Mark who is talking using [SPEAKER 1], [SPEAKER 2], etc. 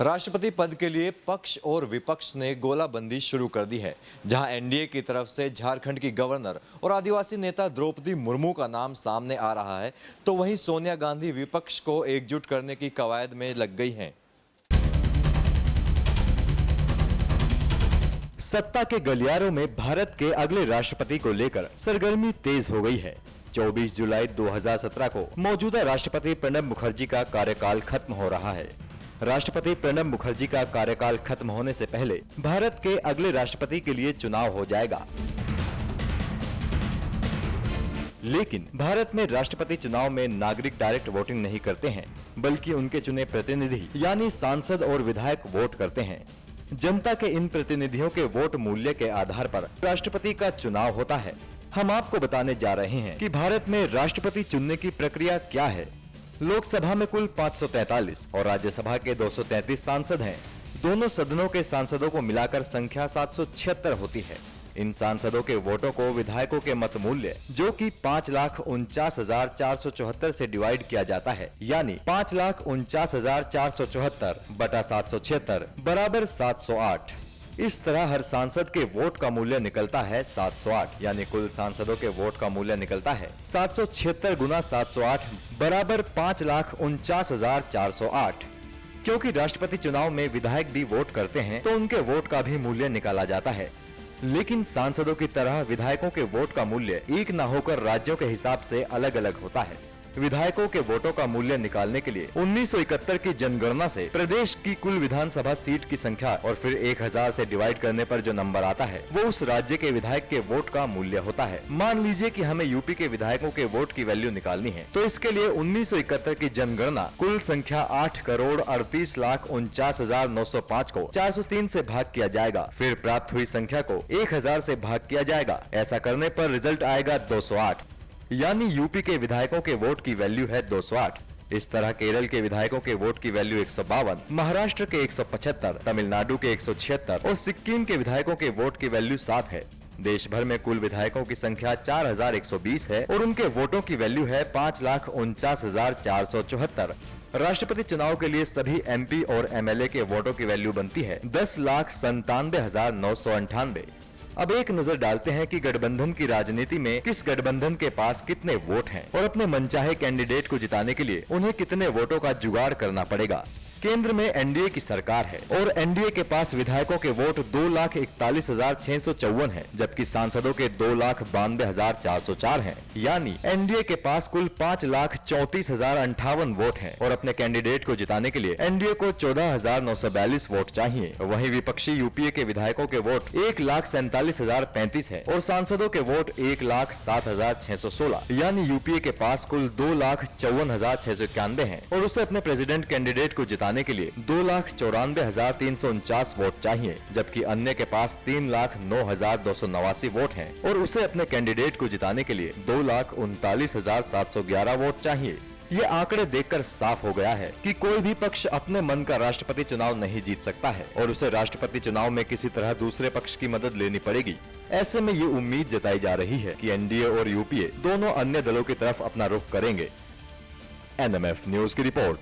[SPEAKER 1] राष्ट्रपति पद के लिए पक्ष और विपक्ष ने गोलाबंदी शुरू कर दी है। जहां एनडीए की तरफ से झारखंड की गवर्नर और आदिवासी नेता द्रौपदी मुर्मू का नाम सामने आ रहा है, तो वहीं सोनिया गांधी विपक्ष को एकजुट करने की कवायद में लग गई हैं।
[SPEAKER 2] सत्ता के गलियारों में भारत के अगले राष्ट्रपति को लेकर सरगर्मी तेज हो गई है। 24 जुलाई 2017 को मौजूदा राष्ट्रपति प्रणब मुखर्जी का कार्यकाल खत्म हो रहा है। राष्ट्रपति प्रणब मुखर्जी का कार्यकाल खत्म होने से पहले भारत के अगले राष्ट्रपति के लिए चुनाव हो जाएगा। लेकिन भारत में राष्ट्रपति चुनाव में नागरिक डायरेक्ट वोटिंग नहीं करते हैं, बल्कि उनके चुने प्रतिनिधि यानी सांसद और विधायक वोट करते हैं। जनता के इन प्रतिनिधियों के वोट मूल्य के आधार पर राष्ट्रपति का चुनाव होता है। हम आपको बताने जा रहे हैं कि भारत में राष्ट्रपति चुनने की प्रक्रिया क्या है। लोकसभा में कुल 543 और राज्यसभा के 233 सांसद हैं। दोनों सदनों के सांसदों को मिलाकर संख्या 776 होती है। इन सांसदों के वोटों को विधायकों के मत मूल्य जो कि 5,49,474 से डिवाइड किया जाता है, यानी 5,49,474 बटा 776 बराबर 708। इस तरह हर सांसद के वोट का मूल्य निकलता है 708, यानी कुल सांसदों के वोट का मूल्य निकलता है 776 गुना 708 बराबर 5,49,408। क्योंकि राष्ट्रपति चुनाव में विधायक भी वोट करते हैं, तो उनके वोट का भी मूल्य निकाला जाता है। लेकिन सांसदों की तरह विधायकों के वोट का मूल्य एक न होकर राज्यों के हिसाब से अलग अलग होता है। विधायकों के वोटों का मूल्य निकालने के लिए 1971 की जनगणना से प्रदेश की कुल विधानसभा सीट की संख्या और फिर 1000 से डिवाइड करने पर जो नंबर आता है वो उस राज्य के विधायक के वोट का मूल्य होता है। मान लीजिए कि हमें यूपी के विधायकों के वोट की वैल्यू निकालनी है, तो इसके लिए 1971 की जनगणना कुल संख्या 8,38,49,905 को 403 से भाग किया जाएगा। फिर प्राप्त हुई संख्या को 1000 से भाग किया जाएगा। ऐसा करने पर रिजल्ट आएगा 208, यानी यूपी के विधायकों के वोट की वैल्यू है 208। इस तरह केरल के विधायकों के वोट की वैल्यू 152, महाराष्ट्र के 175, तमिलनाडु के 176 और सिक्किम के विधायकों के वोट की वैल्यू 7 है। देश भर में कुल विधायकों की संख्या 4120 है और उनके वोटों की वैल्यू है 5,49,474। राष्ट्रपति चुनाव के लिए सभी एमपी और एमएलए के वोटों की वैल्यू बनती है 10,97,998। अब एक नजर डालते हैं कि गठबंधन की राजनीति में किस गठबंधन के पास कितने वोट हैं और अपने मनचाहे कैंडिडेट को जिताने के लिए उन्हें कितने वोटों का जुगाड़ करना पड़ेगा। केंद्र में एनडीए की सरकार है और एनडीए के पास विधायकों के वोट 2,41,654 हैं, जबकि सांसदों के 2,92,404 हैं। यानी एनडीए के पास कुल 5,34,058 वोट हैं और अपने कैंडिडेट को जिताने के लिए एनडीए को 14,942 वोट चाहिए। वहीं विपक्षी यूपीए के विधायकों के वोट 1,47,035 है और सांसदों के वोट 1,07,616, यानी यूपीए के पास कुल 2,54,691 हैं और उसे अपने प्रेसिडेंट कैंडिडेट को जिताने के लिए 2,94,349 वोट चाहिए, जबकि अन्य के पास 3,09,289 वोट हैं और उसे अपने कैंडिडेट को जिताने के लिए 2,39,711 वोट चाहिए। ये आंकड़े देखकर साफ हो गया है कि कोई भी पक्ष अपने मन का राष्ट्रपति चुनाव नहीं जीत सकता है और उसे राष्ट्रपति चुनाव में किसी तरह दूसरे पक्ष की मदद लेनी पड़ेगी। ऐसे में ये उम्मीद जताई जा रही है कि एनडीए और यूपीए दोनों अन्य दलों की तरफ अपना रुख करेंगे। एनएमएफ न्यूज की रिपोर्ट।